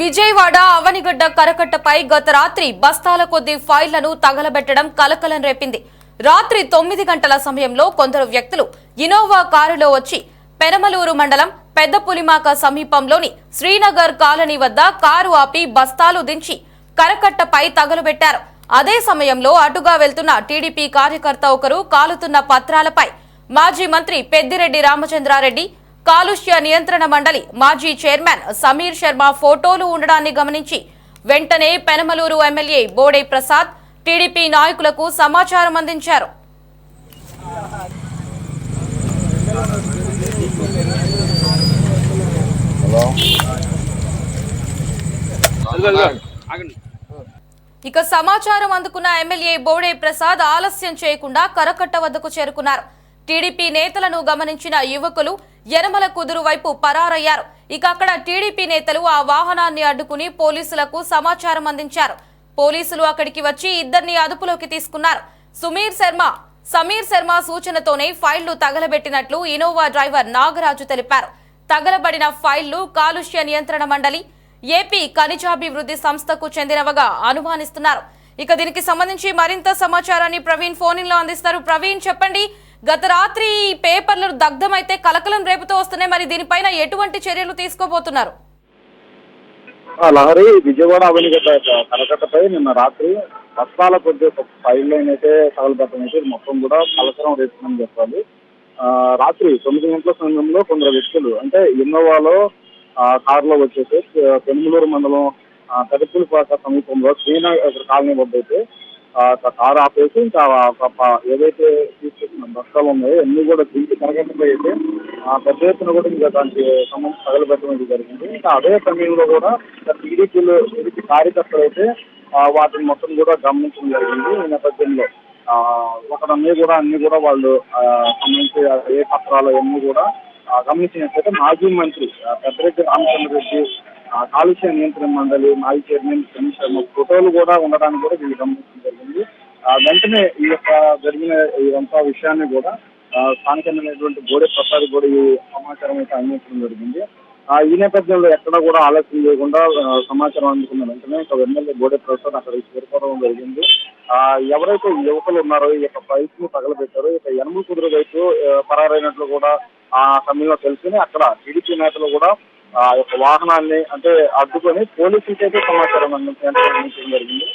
విజయవాడ అవనిగడ్డ కరకట్టపై గత రాత్రి బస్తాల కొద్ది ఫైళ్లను తగలబెట్టడం కలకలం రేపింది. రాత్రి 9 గంటల సమయంలో కొందరు వ్యక్తులు ఇనోవా కారులో వచ్చి పెనమలూరు మండలం పెద్ద పులిమాక సమీపంలోని శ్రీనగర్ కాలనీ వద్ద కారు ఆపి బస్తాలు దించి కరకట్టపై తగలబెట్టారు. అదే సమయంలో అటుగా వెళ్తున్న టీడీపీ కార్యకర్త ఒకరు కాలుతున్న పత్రాలపై మాజీ మంత్రి పెద్దిరెడ్డి రామచంద్రారెడ్డి, కాలుష్య నియంత్రణ మండలి మాజీ చైర్మన్ సమీర్ శర్మ ఫోటోలు ఉండడాన్ని గమనించి వెంటనే పెనమలూరు ఎమ్మెల్యే బోడే ప్రసాద్ టీడీపీ నాయకులకు సమాచారం అందించారు. ఇక సమాచారం అందుకున్న ఎమ్మెల్యే బోడే ప్రసాద్ ఆలస్యం చేయకుండా కరకట్ట వద్దకు చేరుకున్నారు. టీడీపీ నేతలను గమనించిన యువకులు యనమల కుదురు వైపు పరారయ్యారు. ఇక అక్కడ టీడీపీ నేతలు ఆ వాహనాన్ని అడ్డుకుని పోలీసులకు సమాచారం అందించారు. పోలీసులు అక్కడికి వచ్చి ఇద్దరిని అదుపులోకి తీసుకున్నారు. సమీర్ శర్మ సూచనతోనే ఫైళ్లు తగలబెట్టినట్లు ఇనోవా డ్రైవర్ నాగరాజు తెలిపారు. తగలబడిన ఫైళ్లు కాలుష్య నియంత్రణ మండలి, ఏపీ ఖనిజాభివృద్ధి సంస్థకు చెందినవగా అనుమానిస్తున్నారు. ఇక దీనికి సంబంధించి మరింత సమాచారాన్ని ప్రవీణ్ ఫోన్ లో అందిస్తారు. ప్రవీణ్, చెప్పండి, గత రాత్రి పేపర్లు దగ్ధమైతే కలకలం రేపుతూ వస్తున్నాయి. మరి దీనిపైన ఎటువంటి చర్యలు తీసుకోబోతున్నారు? లహరి విజయవాడ అవనిగడ్డ కరకట్టపై నిన్న రాత్రి బస్తాల కొద్ది ఫైల్ లైన్ అయితే తగలబెట్టడం అయితే మొత్తం కూడా కలకలం రేపుతుందని చెప్పాలి. రాత్రి 9 గంటల సమయంలో కొందరు వ్యక్తులు అంటే ఇన్నోవాలో కారులో వచ్చేసి పెనుమలూరు మండలం పెదపులిపాక సమీపంలో శ్రీనగర్ కాలనీ వద్ద అయితే కారు ఆపేసి ఇంకా ఏదైతే తీసుకొచ్చిన బస్తాలు ఉన్నాయో అన్ని కూడా దించి కరకట్టపై అయితే పెద్ద ఎత్తున కూడా ఇంకా దానికి సంబంధించి తగలబెట్టడం జరిగింది. ఇంకా అదే సమయంలో కూడా టీడీపీ కార్యకర్తలు అయితే వాటిని మొత్తం కూడా గమనించడం జరిగింది. ఈ నేపథ్యంలో అన్ని కూడా వాళ్ళు సంబంధించి ఏ పత్రాలు అన్ని కూడా గమనించినట్లయితే మాజీ మంత్రి పెద్దిరెడ్డి రామచంద్రారెడ్డి, కాలుష్య నియంత్రణ మండలి మాజీ చైర్మన్ సమీర్ శర్మ ఫోటోలు కూడా ఉండడానికి కూడా వీళ్ళు గమనించడం జరిగింది. వెంటనే ఈ యొక్క జరిగిన ఇదంతా విషయాన్ని కూడా స్థానికమైనటువంటి బోడే ప్రసాద్ కూడా ఈ సమాచారం అయితే అందించడం జరిగింది. ఈ నేపథ్యంలో ఎక్కడ కూడా ఆలస్యం చేయకుండా సమాచారం అందుకున్న వెంటనే ఒక ఎమ్మెల్యే బోడే ప్రసాద్ అక్కడికి చేరుకోవడం జరిగింది. ఎవరైతే యువకులు ఉన్నారో ఈ యొక్క బైక్ ను తగలబెట్టారో ఇక యనమల కుదురు వైపు పరారైనట్లు కూడా ఆ సమయంలో తెలుసుకుని అక్కడ టీడీపీ నేతలు కూడా ఆ యొక్క వాహనాన్ని అంటే అడ్డుకొని పోలీసులకి అయితే సమాచారం అందించడం జరిగింది.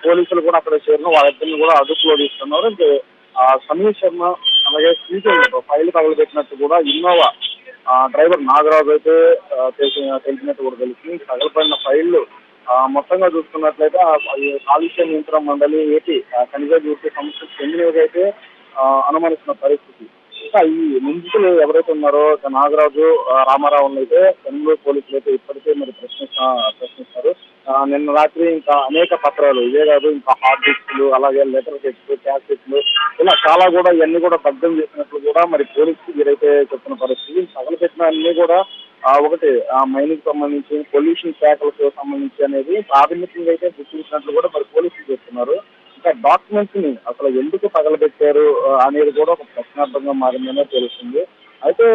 పోలీసులు కూడా అక్కడ చేరిన వాళ్ళిద్దరిని కూడా అదుపులో తీసుకున్నారు. అంటే సమీర్ శర్మ అలాగే సీజన్ ఫైల్ తగలబెట్టినట్టు కూడా ఇన్నోవా డ్రైవర్ నాగరాజు అయితే తెలిసినట్టు కూడా తెలిసింది. తగలబడిన ఫైళ్లు మొత్తంగా చూసుకున్నట్లయితే కాలుష్య నియంత్రణ మండలి, ఏపీ ఖనిజాభివృద్ధి సంస్థకు చెందినవి అయితే అనుమానిస్తున్న పరిస్థితి. ఇంకా ఈ నిందితులు ఎవరైతే ఉన్నారో నాగరాజు, రామారావులను అయితే బెంగళూరు పోలీసులు అయితే ఇప్పటికే మరి ప్రశ్నిస్తారు. నిన్న రాత్రి ఇంకా అనేక పత్రాలు ఇవే కాదు, ఇంకా హార్డ్ డిస్క్లు అలాగే లెటర్ హెడ్స్, క్యాసెట్లు ఇలా చాలా కూడా ఇవన్నీ కూడా దగ్ధం చేసినట్లు కూడా మరి పోలీసులు వీరైతే చెప్తున్న పరిస్థితి. తగలబెట్టిన అన్ని కూడా ఒకటి మైనింగ్ సంబంధించి పొల్యూషన్ శాఖలకు సంబంధించి అనేది ప్రాథమికంగా అయితే గుర్తించినట్లు కూడా మరి పోలీసులు చెప్తున్నారు. ఇంకా డాక్యుమెంట్స్ ని అసలు ఎందుకు తగలబెట్టారు అనేది కూడా ఒక ప్రశ్నార్థంగా మారిందనే తెలుస్తుంది. అయితే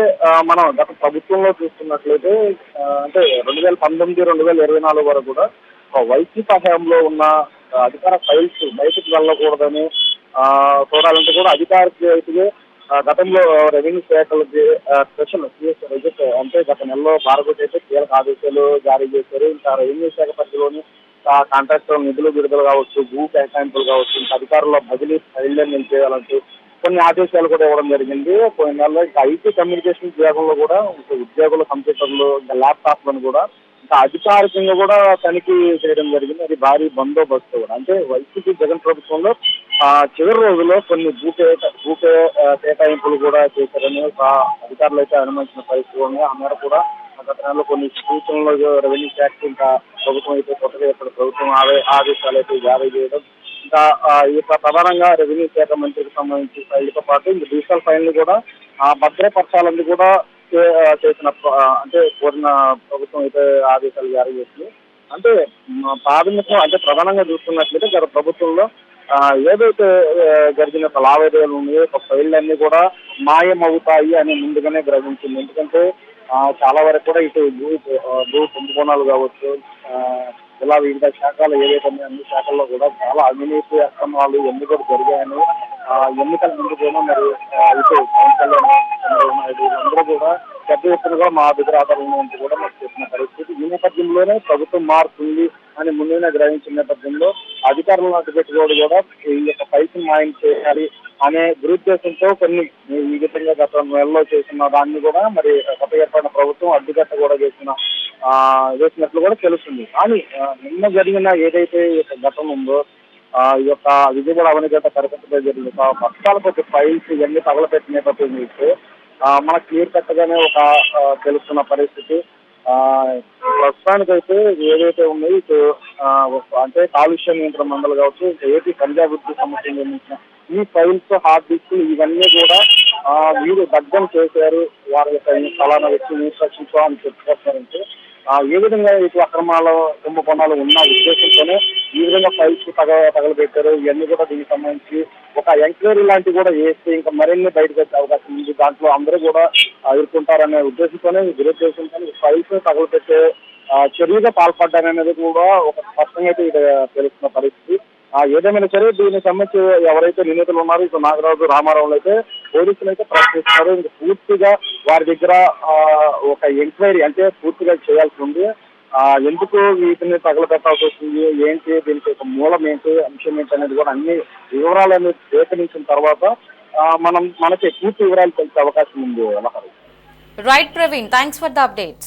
మనం గత ప్రభుత్వంలో చూస్తున్నట్లయితే అంటే 2019, 2024 వరకు కూడా వైసీపీ హయాంలో ఉన్న అధికార ఫైల్స్ బయటకు వెళ్ళకూడదని చూడాలంటే కూడా అధికారికి అయితే గతంలో రెవెన్యూ శాఖలకి స్పెషల్ రిజిట్ అంటే గత నెలలో భారత అయితే కీలక ఆదేశాలు జారీ చేశారు. ఇంకా రెవెన్యూ శాఖ పరిధిలోని కాంట్రాక్టర్ నిధులు విడుదల కావచ్చు, భూ కేటాయింపులు కావచ్చు, ఇంకా అధికారుల బదిలీ ఫైళ్లను నిలిపేయాలంటూ కొన్ని ఆదేశాలు కూడా ఇవ్వడం జరిగింది. కొన్ని నెలలో ఇంకా ఐటీ కమ్యూనికేషన్ విభాగంలో కూడా ఉద్యోగుల కంప్యూటర్లు, ఇంకా ల్యాప్టాప్లను కూడా ఇంకా అధికారికంగా కూడా తనిఖీ చేయడం జరిగింది. అది భారీ బందోబస్తు కూడా. అంటే వైసీపీ జగన్ ప్రభుత్వంలో చివరి రోజుల్లో కొన్ని భూ కేటాయింపులు కూడా చేశారని అధికారులు అయితే అనుమతించిన పరిస్థితి ఉంది. ఆ మేర కూడా గత నెలలో కొన్ని సూచనలు రెవెన్యూ శాఖ ఇంకా ప్రభుత్వం అయితే కొత్తగా ఇక్కడ ప్రభుత్వం ఆదేశాలు అయితే జారీ చేయడం, ఇంకా ఈ ప్రధానంగా రెవెన్యూ శాఖ మంత్రికి సంబంధించి ఫైళ్లతో పాటు ఇంకా డిజిటల్ ఫైల్ని కూడా భద్రపరచాలని కూడా చేసిన అంటే కోరిన ప్రభుత్వం అయితే ఆదేశాలు జారీ చేసింది. అంటే ప్రాథమికంగా అంటే ప్రధానంగా చూస్తున్నట్లయితే గత ప్రభుత్వంలో ఏదైతే జరిగిన లావాదేవీలు ఉన్నాయో ఫైళ్లన్నీ కూడా మాయమవుతాయి అని ముందుగానే గ్రహించింది. ఎందుకంటే చాలా వరకు కూడా ఇటు భూ కుంభకోణాలు కావచ్చు, ఇలా వివిధ శాఖలు ఏవైతే ఉన్నాయో అన్ని శాఖల్లో కూడా చాలా అవినీతి అక్రమాలు ఎన్ని కూడా జరిగాయని ఎన్నికల ముందు కూడా మరి ఇటు పవన్ కళ్యాణ్, చంద్రబాబు నాయుడు వీళ్ళందరూ కూడా పెద్ద ఎత్తున కూడా మా దగ్గర ఆధారం నుంచి కూడా మాకు చెప్పిన పరిస్థితి. ఈ నేపథ్యంలోనే ప్రభుత్వం మారుతుంది అని ముందునే గ్రహించిన నేపథ్యంలో అధికారులను అడ్డుపెట్టుకోవడం కూడా ఈ యొక్క పైకి మాయం చేయాలి అనే దురుద్దేశంతో కొన్ని ఈ విధంగా గత నెలలో చేసిన దాన్ని కూడా మరి కొత్త ఏర్పడిన ప్రభుత్వం అడ్డుకట్ట కూడా వేసినట్లు కూడా తెలుస్తుంది. కానీ నిన్న జరిగిన ఏదైతే ఈ యొక్క ఘటన ఉందో ఈ యొక్క విజయవాడ అవినీతి కరకట్టలో జరిగిన పక్షాల కొద్ది ఫైల్స్ ఇవన్నీ తగలపెట్టిన నేపథ్యం చూస్తే మనకు క్లియర్ కట్టగానే ఒక తెలుస్తున్న పరిస్థితి. ప్రస్తుతానికైతే ఏదైతే ఉన్నాయి అంటే కాలుష్య నియంత్రణ మండలి కావచ్చు, ఏపీ పంజాబ్ సమస్యకు సంబంధించిన ఈ ఫైల్స్, హార్డ్ డిస్క్ ఇవన్నీ కూడా వీరు దగ్ధం చేశారు, వారి యొక్క ఫలానా వ్యక్తి ఇన్స్ట్రక్షన్స్ అని చెప్పుకొస్తారంటే ఏ విధంగా ఇటు అక్రమాల కుంభకోణాలు ఉన్న ఉద్దేశంతోనే ఈ విధంగా ఫైల్స్ తగలబెట్టారు. ఇవన్నీ కూడా దీనికి సంబంధించి ఒక ఎంక్వైరీ లాంటివి కూడా వేస్తే ఇంకా మరిన్ని బయటకు వచ్చే అవకాశం ఉంది. దాంట్లో అందరూ కూడా ఎదుర్కొంటారనే ఉద్దేశంతోనే దురుద్దేశంతో ఫైల్స్ తగలబెట్టే చర్యగా పాల్పడ్డారనేది కూడా ఒక స్పష్టంగా అయితే ఇది తెలుస్తున్న పరిస్థితి. ఏదేమైనా సరే దీనికి సంబంధించి ఎవరైతే నిందితులు ఉన్నారో ఇటు నాగరాజు, రామారావులు అయితే పోలీసులు అయితే ప్రశ్నిస్తారు. ఇంకా పూర్తిగా వారి దగ్గర ఒక ఎంక్వైరీ అంటే పూర్తిగా చేయాల్సి ఉంది. ఎందుకు వీటిని తగలబెట్టాల్సి వస్తుంది, ఏంటి, దీనికి ఒక మూలం ఏంటి, అంశం ఏంటి అనేది కూడా అన్ని వివరాలను సేకరించిన తర్వాత మనకి పూర్తి వివరాలు తెలిసే అవకాశం ఉంది. Right Praveen, thanks for the updates.